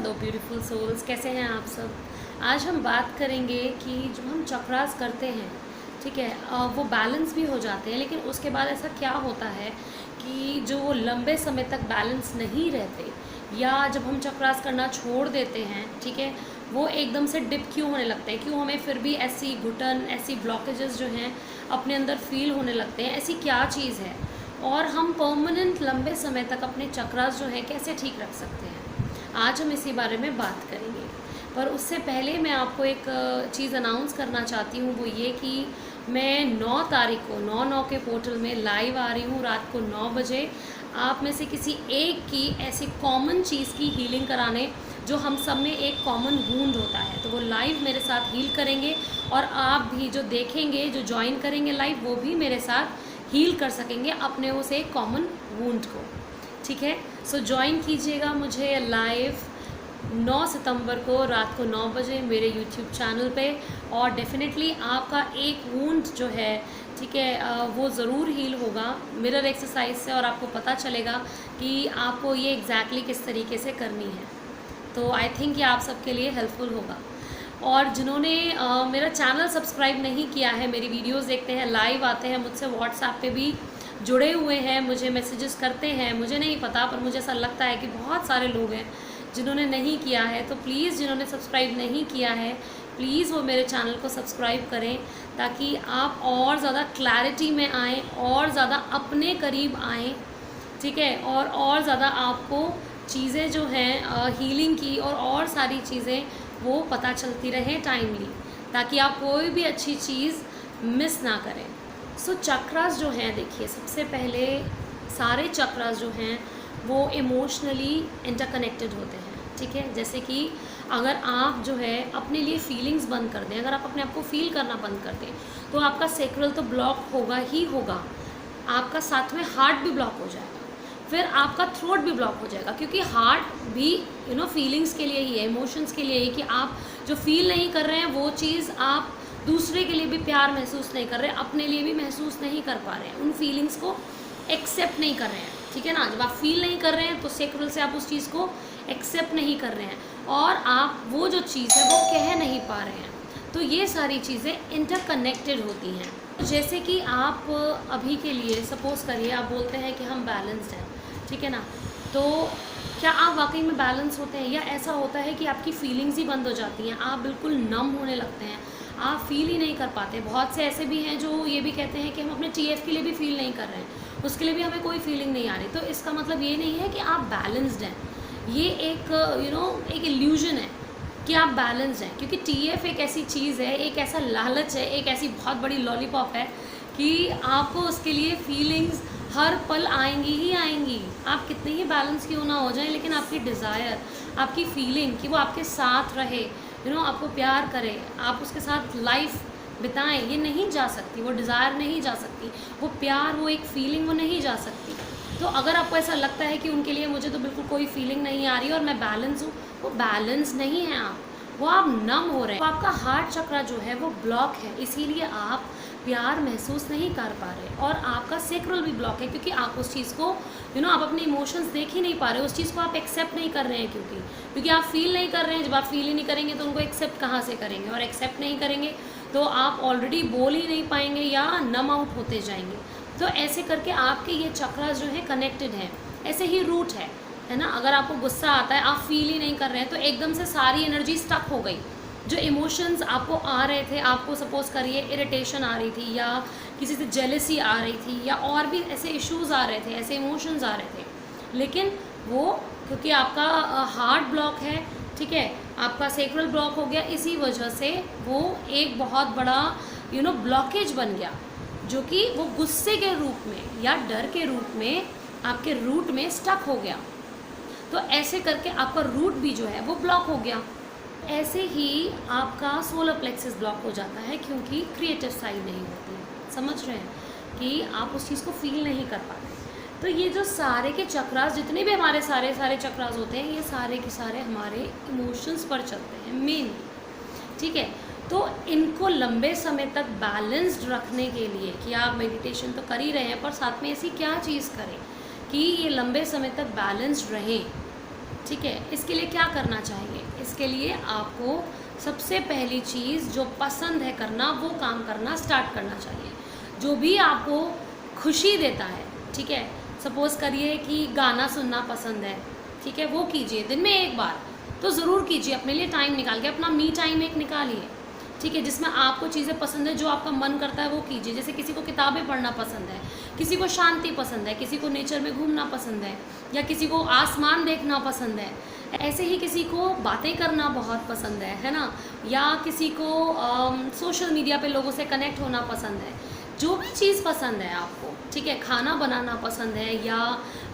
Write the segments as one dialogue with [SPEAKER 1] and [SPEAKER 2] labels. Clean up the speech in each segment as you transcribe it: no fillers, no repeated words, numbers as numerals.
[SPEAKER 1] Hello beautiful souls, कैसे हैं आप सब। आज हम बात करेंगे कि जो हम चक्रास करते हैं, ठीक है, वो बैलेंस भी हो जाते हैं, लेकिन उसके बाद ऐसा क्या होता है कि जो वो लंबे समय तक बैलेंस नहीं रहते, या जब हम चक्रास करना छोड़ देते हैं, ठीक है, वो एकदम से डिप क्यों होने लगते हैं, क्यों हमें फिर भी ऐसी घुटन, ऐसी ब्लॉकेजेस जो हैं अपने अंदर फील होने लगते हैं, ऐसी क्या चीज़ है, और हम परमानेंट लंबे समय तक अपने चक्रास जो हैं कैसे ठीक रख सकते हैं। आज हम इसी बारे में बात करेंगे। पर उससे पहले मैं आपको एक चीज़ अनाउंस करना चाहती हूँ, वो ये कि मैं 9 तारीख को 9/9 के पोर्टल में लाइव आ रही हूँ रात को 9 बजे। आप में से किसी एक की ऐसी कॉमन चीज़ की हीलिंग कराने, जो हम सब में एक कॉमन वूंड होता है, तो वो लाइव मेरे साथ हील करेंगे, और आप भी जो देखेंगे, जो ज्वाइन करेंगे लाइव, वो भी मेरे साथ हील कर सकेंगे अपने उस एक कॉमन वूंड को। ठीक है, सो ज्वाइन कीजिएगा मुझे लाइव 9 सितंबर को रात को 9 बजे मेरे यूट्यूब चैनल पे, और डेफिनेटली आपका एक वूंड जो है, ठीक है, वो ज़रूर हील होगा मिरर एक्सरसाइज से, और आपको पता चलेगा कि आपको ये एग्जैक्टली किस तरीके से करनी है। तो आई थिंक ये आप सबके लिए हेल्पफुल होगा। और जिन्होंने मेरा चैनल सब्सक्राइब नहीं किया है, मेरी वीडियोस देखते हैं, लाइव आते हैं, मुझसे व्हाट्सएप पे भी जुड़े हुए हैं, मुझे मैसेजेस करते हैं, मुझे नहीं पता, पर मुझे ऐसा लगता है कि बहुत सारे लोग हैं जिन्होंने नहीं किया है, तो प्लीज़ जिन्होंने सब्सक्राइब नहीं किया है, प्लीज़ वो मेरे चैनल को सब्सक्राइब करें, ताकि आप और ज़्यादा क्लैरिटी में आएँ, और ज़्यादा अपने करीब आएँ, ठीक है, और ज़्यादा आपको चीज़ें जो हैं हीलिंग की और सारी चीज़ें वो पता चलती रहें टाइमली, ताकि आप कोई भी अच्छी चीज़ मिस ना करें। सो चक्रास जो हैं, देखिए, सबसे पहले सारे चक्रास जो हैं वो इमोशनली इंटरकनेक्टेड होते हैं, ठीक है। जैसे कि अगर आप जो है अपने लिए फीलिंग्स बंद कर दें, अगर आप अपने आप को फील करना बंद कर दें, तो आपका सेक्रल तो ब्लॉक होगा ही होगा, आपका साथ में हार्ट भी ब्लॉक हो जाएगा, फिर आपका थ्रोट भी ब्लॉक हो जाएगा, क्योंकि हार्ट भी फीलिंग्स के लिए ही है, इमोशंस के लिए ही, कि आप जो फील नहीं कर रहे हैं वो चीज़ आप दूसरे के लिए भी प्यार महसूस नहीं कर रहे हैं, अपने लिए भी महसूस नहीं कर पा रहे हैं, उन फीलिंग्स को एक्सेप्ट नहीं कर रहे हैं, ठीक है ना। जब आप फील नहीं कर रहे हैं तो सेक्रल से आप उस चीज़ को एक्सेप्ट नहीं कर रहे हैं, और आप वो जो चीज़ है वो कह नहीं पा रहे हैं। तो ये सारी चीज़ें इंटरकनेक्टेड होती हैं। जैसे कि आप अभी के लिए सपोज़ करिए, आप बोलते हैं कि हम बैलेंस्ड हैं, ठीक है ना, तो क्या आप वाकई में बैलेंस होते हैं, या ऐसा होता है कि आपकी फीलिंग्स ही बंद हो जाती हैं, आप बिल्कुल नम होने लगते हैं, आप फील ही नहीं कर पाते। बहुत से ऐसे भी हैं जो ये भी कहते हैं कि हम अपने टीएफ के लिए भी फील नहीं कर रहे हैं, उसके लिए भी हमें कोई फीलिंग नहीं आ रही। तो इसका मतलब ये नहीं है कि आप बैलेंस्ड हैं, ये एक एक इल्यूजन है कि आप बैलेंस्ड हैं, क्योंकि टीएफ एक ऐसी चीज़ है, एक ऐसा लालच है, एक ऐसी बहुत बड़ी लॉलीपॉप है कि आपको उसके लिए फीलिंग्स हर पल आएंगी ही आएंगी। आप कितने ही बैलेंस क्यों ना हो जाएं, लेकिन आपकी डिज़ायर, आपकी फीलिंग कि वो आपके साथ रहे, आपको प्यार करे, आप उसके साथ लाइफ बिताएं, ये नहीं जा सकती, वो डिज़ायर नहीं जा सकती, वो प्यार, वो एक फीलिंग वो नहीं जा सकती। तो अगर आपको ऐसा लगता है कि उनके लिए मुझे तो बिल्कुल कोई फीलिंग नहीं आ रही और मैं बैलेंस हूँ, वो बैलेंस नहीं है वो आप नम हो रहे हैं। तो आपका हार्ट चक्रा जो है वो ब्लॉक है, इसीलिए आप प्यार महसूस नहीं कर पा रहे, और आपका सेक्रल भी ब्लॉक है, क्योंकि आप उस चीज़ को आप अपने इमोशंस देख ही नहीं पा रहे, उस चीज़ को आप एक्सेप्ट नहीं कर रहे हैं, क्योंकि आप फील नहीं कर रहे हैं। जब आप फील ही नहीं करेंगे तो उनको एक्सेप्ट कहाँ से करेंगे, और एक्सेप्ट नहीं करेंगे तो आप ऑलरेडी बोल ही नहीं पाएंगे या नम आउट होते जाएंगे। तो ऐसे करके आपके ये चक्रास जो है कनेक्टेड हैं, ऐसे ही रूट है ना। अगर आपको गुस्सा आता है, आप फील ही नहीं कर रहे हैं, तो एकदम से सारी एनर्जी स्टक हो गई। जो इमोशंस आपको आ रहे थे, आपको सपोज करिए इरिटेशन आ रही थी, या किसी से जेलसी आ रही थी, या और भी ऐसे इश्यूज आ रहे थे, ऐसे इमोशंस आ रहे थे, लेकिन वो क्योंकि आपका हार्ट ब्लॉक है, ठीक है, आपका सेक्रल ब्लॉक हो गया, इसी वजह से वो एक बहुत बड़ा ब्लॉकेज बन गया, जो कि वो गुस्से के रूप में या डर के रूप में आपके रूट में स्टक हो गया। तो ऐसे करके आपका रूट भी जो है वो ब्लॉक हो गया। ऐसे ही आपका सोलर प्लेक्सस ब्लॉक हो जाता है, क्योंकि क्रिएटिव साइड नहीं होती है, समझ रहे हैं कि आप उस चीज़ को फील नहीं कर पाते। तो ये जो सारे के चक्रास, जितने भी हमारे सारे चक्रास होते हैं, ये सारे के सारे हमारे इमोशंस पर चलते हैं मेनली, ठीक है। तो इनको लंबे समय तक बैलेंस्ड रखने के लिए, कि आप मेडिटेशन तो कर ही रहे हैं, पर साथ में ऐसी क्या चीज़ करें कि ये लंबे समय तक बैलेंस्ड रहें, ठीक है, इसके लिए क्या करना चाहिए? इसके लिए आपको सबसे पहली चीज़ जो पसंद है करना, वो काम करना स्टार्ट करना चाहिए। जो भी आपको खुशी देता है, ठीक है, सपोज़ करिए कि गाना सुनना पसंद है, ठीक है, वो कीजिए दिन में एक बार तो ज़रूर कीजिए, अपने लिए टाइम निकाल के, अपना मी टाइम एक निकालिए, ठीक है, जिसमें आपको चीज़ें पसंद है, जो आपका मन करता है वो कीजिए। जैसे किसी को किताबें पढ़ना पसंद है, किसी को शांति पसंद है, किसी को नेचर में घूमना पसंद है, या किसी को आसमान देखना पसंद है, ऐसे ही किसी को बातें करना बहुत पसंद है ना, या किसी को सोशल मीडिया पे लोगों से कनेक्ट होना पसंद है। जो भी चीज़ पसंद है आपको, ठीक है, खाना बनाना पसंद है, या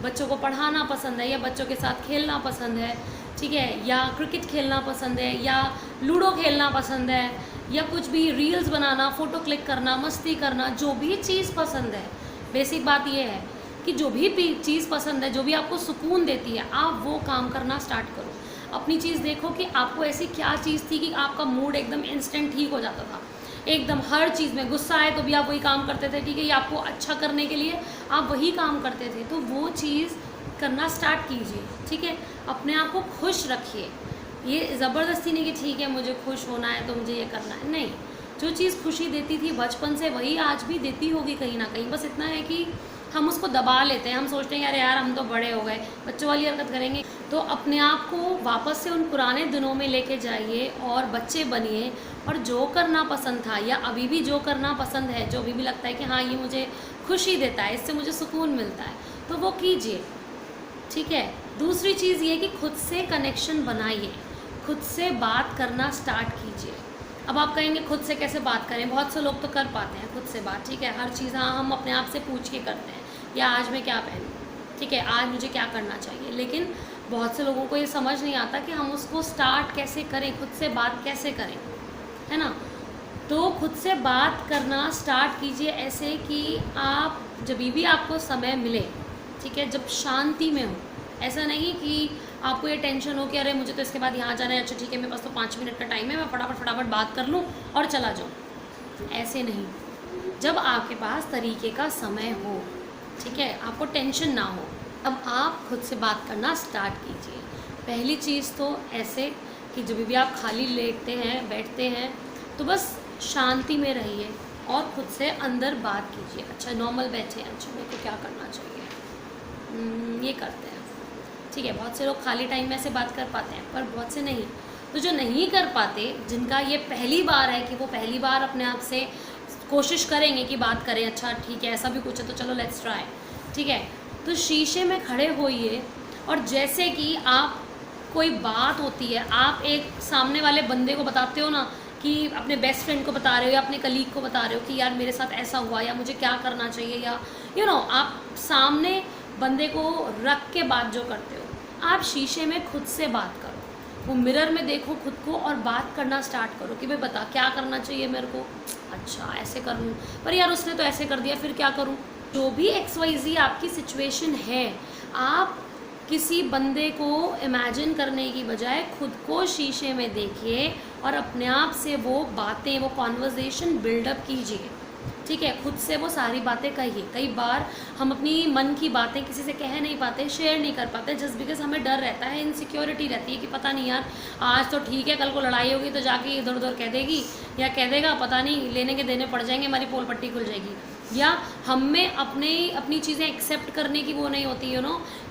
[SPEAKER 1] बच्चों को पढ़ाना पसंद है, या बच्चों के साथ खेलना पसंद है, ठीक है, या क्रिकेट खेलना पसंद है, या लूडो खेलना पसंद है, या कुछ भी रील्स बनाना, फ़ोटो क्लिक करना, मस्ती करना, जो भी चीज़ पसंद है, बेसिक बात ये है कि जो भी चीज़ पसंद है, जो भी आपको सुकून देती है, आप वो काम करना स्टार्ट करो। अपनी चीज़ देखो कि आपको ऐसी क्या चीज़ थी कि आपका मूड एकदम इंस्टेंट ठीक हो जाता था, एकदम हर चीज़ में गुस्सा आए तो भी आप वही काम करते थे, ठीक है, ये आपको अच्छा करने के लिए आप वही काम करते थे, तो वो चीज़ करना स्टार्ट कीजिए, ठीक है। अपने आप को खुश रखिए, ये ज़बरदस्ती नहीं कि ठीक है मुझे खुश होना है तो मुझे ये करना है, नहीं। जो चीज़ खुशी देती थी बचपन से वही आज भी देती होगी कहीं ना कहीं, बस इतना है कि हम उसको दबा लेते हैं, हम सोचते हैं अरे यार हम तो बड़े हो गए, बच्चों वाली हरकत करेंगे। तो अपने आप को वापस से उन पुराने दिनों में लेके जाइए और बच्चे बनिए, और जो करना पसंद था या अभी भी जो करना पसंद है, जो अभी भी लगता है कि हाँ ये मुझे खुशी देता है, इससे मुझे सुकून मिलता है, तो वो कीजिए, ठीक है। दूसरी चीज़ ये कि खुद से कनेक्शन बनाइए, खुद से बात करना स्टार्ट कीजिए। अब आप कहेंगे खुद से कैसे बात करें, बहुत से लोग तो कर पाते हैं खुद से बात, ठीक है, हर चीज़ हाँ हम अपने आप से पूछ के करते हैं, या आज मैं क्या पहनूं, ठीक है, आज मुझे क्या करना चाहिए, लेकिन बहुत से लोगों को ये समझ नहीं आता कि हम उसको स्टार्ट कैसे करें, खुद से बात कैसे करें, है ना। तो खुद से बात करना स्टार्ट कीजिए ऐसे कि आप जब भी आपको समय मिले, ठीक है, जब शांति में हो, ऐसा नहीं कि आपको ये टेंशन हो कि अरे मुझे तो इसके बाद यहाँ जाना है, अच्छा ठीक है मेरे पास तो 5 मिनट का टाइम है, मैं फटाफट बात कर लूँ और चला जाऊँ, ऐसे नहीं। जब आपके पास तरीके का समय हो, ठीक है, आपको टेंशन ना हो, अब आप खुद से बात करना स्टार्ट कीजिए। पहली चीज़ तो ऐसे कि जब भी आप खाली लेटते हैं बैठते हैं तो बस शांति में रहिए और खुद से अंदर बात कीजिए। अच्छा नॉर्मल बैठे, अच्छा मेरे को क्या करना चाहिए, ये करते हैं, ठीक है। बहुत से लोग खाली टाइम में ऐसे बात कर पाते हैं, पर बहुत से नहीं। तो जो नहीं कर पाते, जिनका ये पहली बार है कि वो पहली बार अपने आप से कोशिश करेंगे कि बात करें, अच्छा ठीक है ऐसा भी कुछ है तो चलो लेट्स ट्राई, ठीक है। तो शीशे में खड़े होइए और जैसे कि आप कोई बात होती है, आप एक सामने वाले बंदे को बताते हो ना, कि अपने बेस्ट फ्रेंड को बता रहे हो या अपने कलीग को बता रहे हो कि यार मेरे साथ ऐसा हुआ या मुझे क्या करना चाहिए, या आप सामने बंदे को रख के बात जो करते हो, आप शीशे में खुद से बात करो, वो मिरर में देखो खुद को और बात करना स्टार्ट करो कि भाई बता क्या करना चाहिए मेरे को, अच्छा ऐसे कर लूँ, पर यार उसने तो ऐसे कर दिया फिर क्या करूँ। जो भी XYZ आपकी सिचुएशन है, आप किसी बंदे को इमेजिन करने की बजाय खुद को शीशे में देखिए और अपने आप से वो बातें, वो कॉन्वर्जेसन बिल्डअप कीजिए, ठीक है। खुद से वो सारी बातें कहिए। कई बार हम अपनी मन की बातें किसी से कह नहीं पाते, शेयर नहीं कर पाते, जस्ट बिकॉज हमें डर रहता है, इनसिक्योरिटी रहती है कि पता नहीं यार आज तो ठीक है, कल को लड़ाई होगी तो जाके इधर उधर कह देगी या कह देगा, पता नहीं लेने के देने पड़ जाएंगे, हमारी पोल पट्टी खुल जाएगी, या हम में अपनी चीज़ें एक्सेप्ट करने की वो नहीं होती,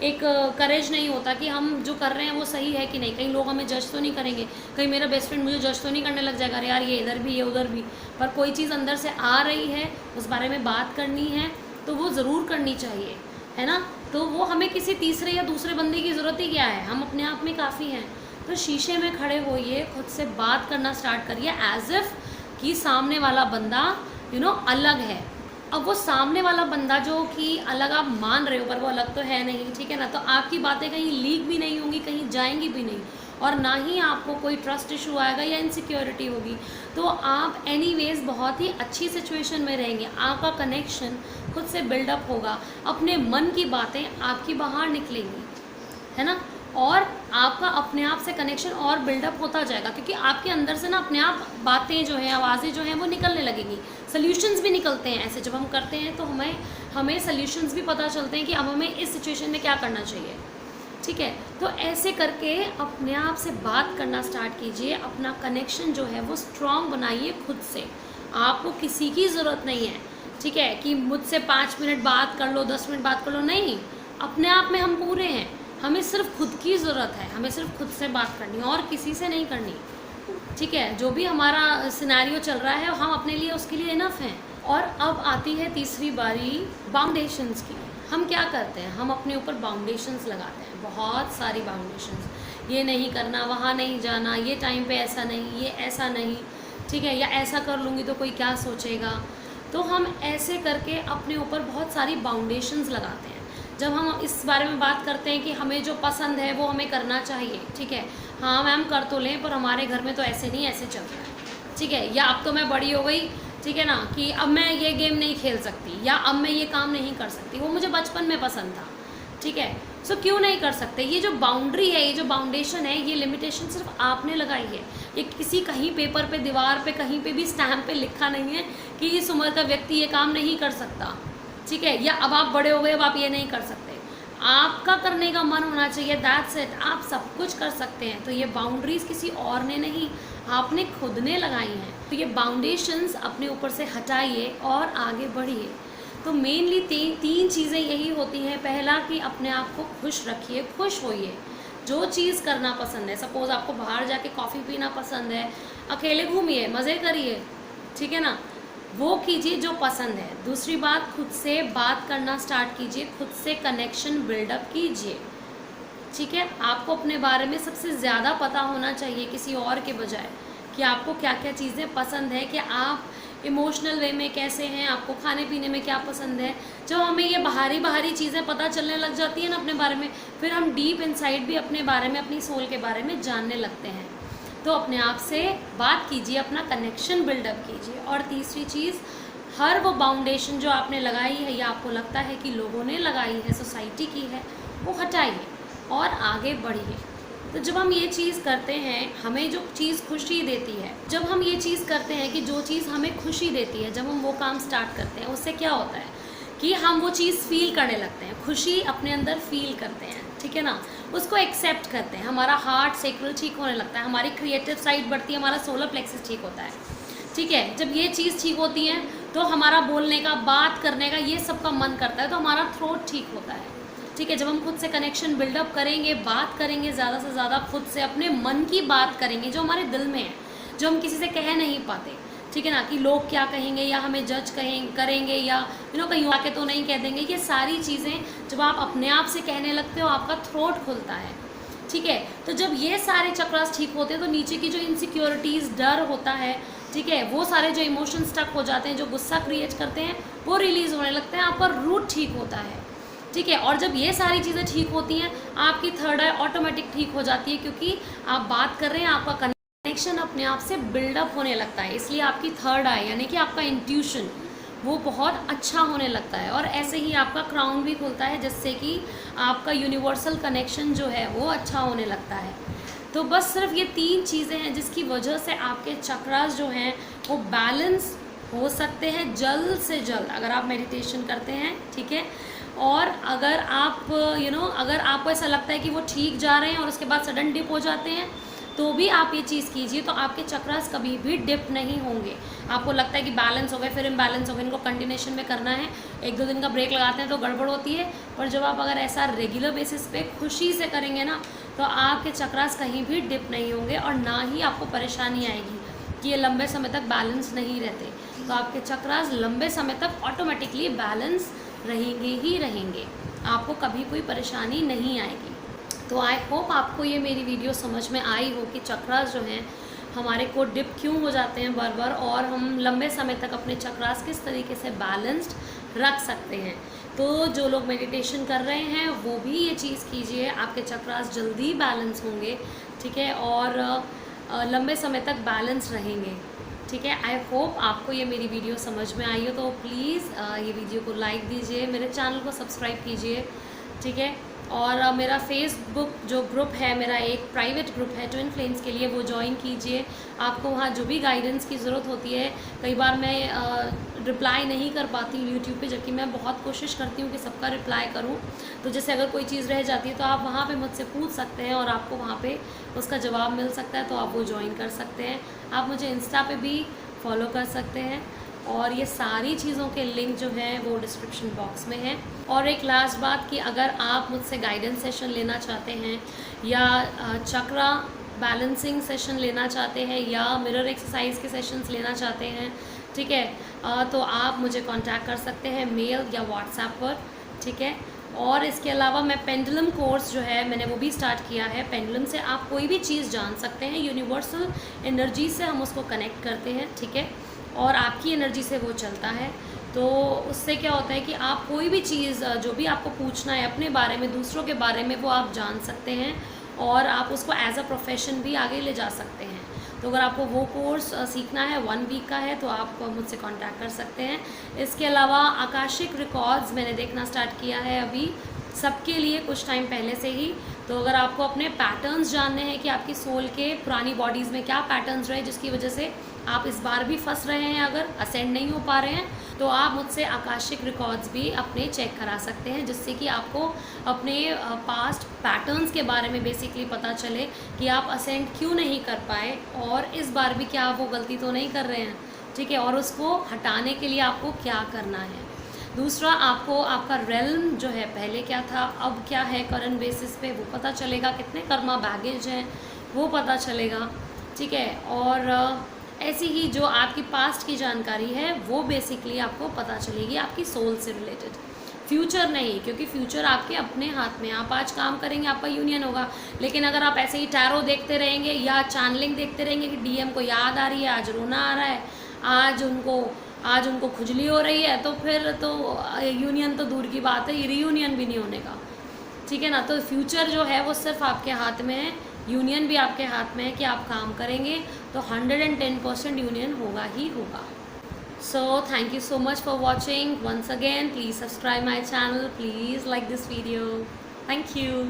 [SPEAKER 1] एक करेज नहीं होता कि हम जो कर रहे हैं वो सही है कि नहीं, कहीं लोग हमें जज तो नहीं करेंगे, कहीं मेरा बेस्ट फ्रेंड मुझे जज तो नहीं करने लग जाएगा, अरे यार ये इधर भी ये उधर भी। पर कोई चीज़ अंदर से आ रही है, उस बारे में बात करनी है तो वो ज़रूर करनी चाहिए, है ना। तो वो हमें किसी तीसरे या दूसरे बंदे की ज़रूरत ही क्या है, हम अपने आप में काफ़ी हैं। तो शीशे में खड़े होइए, खुद से बात करना स्टार्ट करिए एज इफ़ कि सामने वाला बंदा अलग है। अब वो सामने वाला बंदा जो कि अलग आप मान रहे हो पर वो अलग तो है नहीं, ठीक है ना। तो आपकी बातें कहीं लीक भी नहीं होंगी, कहीं जाएंगी भी नहीं, और ना ही आपको कोई ट्रस्ट इशू आएगा या इनसिक्योरिटी होगी। तो आप एनीवेज बहुत ही अच्छी सिचुएशन में रहेंगे, आपका कनेक्शन खुद से बिल्डअप होगा, अपने मन की बातें आपकी बाहर निकलेंगी, है ना। और आपका अपने आप से कनेक्शन और बिल्डअप होता जाएगा, क्योंकि आपके अंदर से ना अपने आप बातें जो हैं, आवाज़ें जो हैं वो निकलने लगेंगी, सल्यूशंस भी निकलते हैं। ऐसे जब हम करते हैं तो हमें सल्यूशंस भी पता चलते हैं कि अब हमें इस सिचुएशन में क्या करना चाहिए, ठीक है। तो ऐसे करके अपने आप से बात करना स्टार्ट कीजिए, अपना कनेक्शन जो है वो स्ट्रॉन्ग बनाइए खुद से। आपको किसी की ज़रूरत नहीं है, ठीक है, कि मुझसे 5 मिनट बात कर लो, 10 मिनट बात कर लो, नहीं। अपने आप में हम पूरे हैं, हमें सिर्फ खुद की ज़रूरत है, हमें सिर्फ खुद से बात करनी है और किसी से नहीं करनी, ठीक है। जो भी हमारा सिनेरियो चल रहा है हम अपने लिए उसके लिए इनफ हैं। और अब आती है तीसरी बारी बाउंडेशंस की। हम क्या करते हैं, हम अपने ऊपर बाउंडेशंस लगाते हैं, बहुत सारी बाउंडेशंस। ये नहीं करना, वहाँ नहीं जाना, ये टाइम पे ऐसा नहीं, ये ऐसा नहीं, ठीक है, या ऐसा कर लूँगी तो कोई क्या सोचेगा। तो हम ऐसे करके अपने ऊपर बहुत सारी बाउंडेशंस लगाते हैं। जब हम इस बारे में बात करते हैं कि हमें जो पसंद है वो हमें करना चाहिए, ठीक है, हाँ मैम कर तो लें, पर हमारे घर में तो ऐसे नहीं, ऐसे चल रहा है, ठीक है, या अब तो मैं बड़ी हो गई, ठीक है ना, कि अब मैं ये गेम नहीं खेल सकती, या अब मैं ये काम नहीं कर सकती, वो मुझे बचपन में पसंद था, ठीक है। सो क्यों नहीं कर सकते। ये जो बाउंड्री है, ये जो बाउंडेशन है, ये लिमिटेशन सिर्फ आपने लगाई है। ये किसी कहीं पेपर पे, दीवार पे, कहीं पे भी स्टैम्प पे लिखा नहीं है कि इस उम्र का व्यक्ति ये काम नहीं कर सकता, ठीक है, या अब आप बड़े हो गए अब आप ये नहीं कर सकते। आपका करने का मन होना चाहिए, दैट्स इट, आप सब कुछ कर सकते हैं। तो ये बाउंड्रीज किसी और ने नहीं, आपने खुद ने लगाई हैं। तो ये बाउंडेशंस अपने ऊपर से हटाइए और आगे बढ़िए। तो मेनली तीन चीज़ें यही होती हैं। पहला कि अपने आप को खुश रखिए, खुश होइए, जो चीज़ करना पसंद है। सपोज़ आपको बाहर जाके कॉफ़ी पीना पसंद है, अकेले घूमिए, मज़े करिए, ठीक है ना, वो कीजिए जो पसंद है। दूसरी बात, खुद से बात करना स्टार्ट कीजिए, खुद से कनेक्शन बिल्डअप कीजिए, ठीक है। आपको अपने बारे में सबसे ज़्यादा पता होना चाहिए किसी और के बजाय, कि आपको क्या क्या चीज़ें पसंद है, कि आप इमोशनल वे में कैसे हैं, आपको खाने पीने में क्या पसंद है। जब हमें ये बाहरी चीज़ें पता चलने लग जाती हैं ना अपने बारे में, फिर हम डीप इनसाइड भी अपने बारे में, अपनी सोल के बारे में जानने लगते हैं। तो अपने आप से बात कीजिए, अपना कनेक्शन बिल्डअप कीजिए। और तीसरी चीज़, हर वो बाउंडेशन जो आपने लगाई है या आपको लगता है कि लोगों ने लगाई है, सोसाइटी की है, वो हटाइए और आगे बढ़िए। तो जब हम ये चीज़ करते हैं, हमें जो चीज़ खुशी देती है, जब हम ये चीज़ करते हैं कि जो चीज़ हमें खुशी देती है, जब हम वो काम स्टार्ट करते हैं, उससे क्या होता है कि हम वो चीज़ फील करने लगते हैं, खुशी अपने अंदर फील करते हैं, ठीक है ना, उसको एक्सेप्ट करते हैं। हमारा हार्ट सेक्रेल ठीक होने लगता है, हमारी क्रिएटिव साइड बढ़ती है, हमारा सोलर प्लेक्सस ठीक होता है, ठीक है। जब ये चीज़ ठीक होती है तो हमारा बोलने का, बात करने का, ये सब का मन करता है, तो हमारा थ्रोट ठीक होता है, ठीक है। जब हम खुद से कनेक्शन बिल्डअप करेंगे, बात करेंगे, ज़्यादा से ज़्यादा खुद से अपने मन की बात करेंगे जो हमारे दिल में है, जो हम किसी से कह नहीं पाते, ठीक है ना, कि लोग क्या कहेंगे या हमें जज करेंगे या कहीं आके तो नहीं कह देंगे। ये सारी चीज़ें जब आप अपने आप से कहने लगते हो, आपका थ्रोट खुलता है, ठीक है। तो जब ये सारे चक्रास ठीक होते हैं तो नीचे की जो इनसिक्योरिटीज़, डर होता है, ठीक है, वो सारे जो इमोशन स्टक हो जाते हैं, जो गुस्सा क्रिएट करते हैं, वो रिलीज़ होने लगते हैं, आपका रूट ठीक होता है, ठीक है। और जब ये सारी चीज़ें ठीक होती हैं, आपकी थर्ड आई ऑटोमेटिक ठीक हो जाती है, क्योंकि आप बात कर रहे हैं, आपका कनेक्शन अपने आप से बिल्डअप होने लगता है। इसलिए आपकी थर्ड आई यानी कि आपका इंट्यूशन वो बहुत अच्छा होने लगता है। और ऐसे ही आपका क्राउन भी खुलता है, जिससे कि आपका यूनिवर्सल कनेक्शन जो है वो अच्छा होने लगता है। तो बस सिर्फ ये 3 चीज़ें हैं जिसकी वजह से आपके चक्रास जो हैं वो बैलेंस हो सकते हैं जल्द से जल्द, अगर आप मेडिटेशन करते हैं, ठीक है। और अगर आप अगर आपको ऐसा लगता है कि वो ठीक जा रहे हैं और उसके बाद सडन डिप हो जाते हैं, तो भी आप ये चीज़ कीजिए, तो आपके चक्रास कभी भी डिप नहीं होंगे। आपको लगता है कि बैलेंस हो गए, फिर इम्बैलेंस हो गए, इनको कंटिन्यूशन में करना है, 1-2 दिन का ब्रेक लगाते हैं तो गड़बड़ होती है। पर जब आप अगर ऐसा रेगुलर बेसिस पे खुशी से करेंगे ना, तो आपके चक्रास कहीं भी डिप नहीं होंगे और ना ही आपको परेशानी आएगी कि ये लंबे समय तक बैलेंस नहीं रहते। तो आपके चक्रास लंबे समय तक ऑटोमेटिकली बैलेंस रहेंगे ही रहेंगे, आपको कभी कोई परेशानी नहीं आएगी। तो आई होप आपको ये मेरी वीडियो समझ में आई हो कि चक्रास जो हैं हमारे को डिप क्यों हो जाते हैं बार बार, और हम लंबे समय तक अपने चक्रास किस तरीके से बैलेंस्ड रख सकते हैं। तो जो लोग मेडिटेशन कर रहे हैं वो भी ये चीज़ कीजिए, आपके चक्रास जल्दी बैलेंस होंगे, ठीक है, और लंबे समय तक बैलेंस रहेंगे, ठीक है। आई होप आपको ये मेरी वीडियो समझ में आई हो। तो प्लीज़ ये वीडियो को लाइक दीजिए, मेरे चैनल को सब्सक्राइब कीजिए, ठीक है। और मेरा फेसबुक जो ग्रुप है, मेरा एक प्राइवेट ग्रुप है ट्विन फ्लेम्स के लिए, वो ज्वाइन कीजिए। आपको वहाँ जो भी गाइडेंस की ज़रूरत होती है, कई बार मैं रिप्लाई नहीं कर पाती हूँ यूट्यूब पे, जबकि मैं बहुत कोशिश करती हूँ कि सबका रिप्लाई करूँ। तो जैसे अगर कोई चीज़ रह जाती है तो आप वहाँ पे मुझसे पूछ सकते हैं और आपको वहाँ पे उसका जवाब मिल सकता है, तो आप वो ज्वाइन कर सकते हैं। आप मुझे इंस्टा पे भी फॉलो कर सकते हैं और ये सारी चीज़ों के लिंक जो हैं वो डिस्क्रिप्शन बॉक्स में है। और एक लास्ट बात कि अगर आप मुझसे गाइडेंस सेशन लेना चाहते हैं या चक्रा बैलेंसिंग सेशन लेना चाहते हैं या मिरर एक्सरसाइज के सेशंस लेना चाहते हैं, ठीक है, तो आप मुझे कांटेक्ट कर सकते हैं मेल या व्हाट्सएप पर, ठीक है। और इसके अलावा मैं पेंडुलम कोर्स जो है मैंने वो भी स्टार्ट किया है। पेंडुलम से आप कोई भी चीज़ जान सकते हैं, यूनिवर्सल एनर्जी से हम उसको कनेक्ट करते हैं, ठीक है, और आपकी एनर्जी से वो चलता है। तो उससे क्या होता है कि आप कोई भी चीज़ जो भी आपको पूछना है अपने बारे में, दूसरों के बारे में, वो आप जान सकते हैं और आप उसको एज अ प्रोफेशन भी आगे ले जा सकते हैं। तो अगर आपको वो कोर्स सीखना है, 1 वीक का है, तो आप मुझसे कांटेक्ट कर सकते हैं। इसके अलावा आकाशिक रिकॉर्ड्स मैंने देखना स्टार्ट किया है अभी सबके लिए कुछ टाइम पहले से ही। तो अगर आपको अपने पैटर्न्स जानने हैं कि आपकी सोल के पुरानी बॉडीज़ में क्या पैटर्न्स रहे जिसकी वजह से आप इस बार भी फंस रहे हैं, अगर असेंड नहीं हो पा रहे हैं, तो आप मुझसे आकाशिक रिकॉर्ड्स भी अपने चेक करा सकते हैं, जिससे कि आपको अपने पास्ट पैटर्न्स के बारे में बेसिकली पता चले कि आप असेंड क्यों नहीं कर पाए और इस बार भी क्या आप वो गलती तो नहीं कर रहे हैं, ठीक है, और उसको हटाने के लिए आपको क्या करना है। दूसरा, आपको आपका रेल्म जो है पहले क्या था, अब क्या है करंट बेसिस पे, वो पता चलेगा। कितने कर्मा बैगेज हैं वो पता चलेगा, ठीक है। और ऐसी ही जो आपकी पास्ट की जानकारी है वो बेसिकली आपको पता चलेगी आपकी सोल से रिलेटेड। फ्यूचर नहीं, क्योंकि फ्यूचर आपके अपने हाथ में। आप आज काम करेंगे, आपका यूनियन होगा, लेकिन अगर आप ऐसे ही टैरो देखते रहेंगे या चैनलिंग देखते रहेंगे कि डीएम को याद आ रही है, आज रोना आ रहा है, आज उनको खुजली हो रही है, तो फिर तो यूनियन तो दूर की बात है, रीयूनियन भी नहीं होने का, ठीक है ना। तो फ्यूचर जो है वो सिर्फ आपके हाथ में है, यूनियन भी आपके हाथ में है कि आप काम करेंगे तो 110% यूनियन होगा ही होगा। So thank you so much for watching once again. Please subscribe my channel, please like this video. Thank you.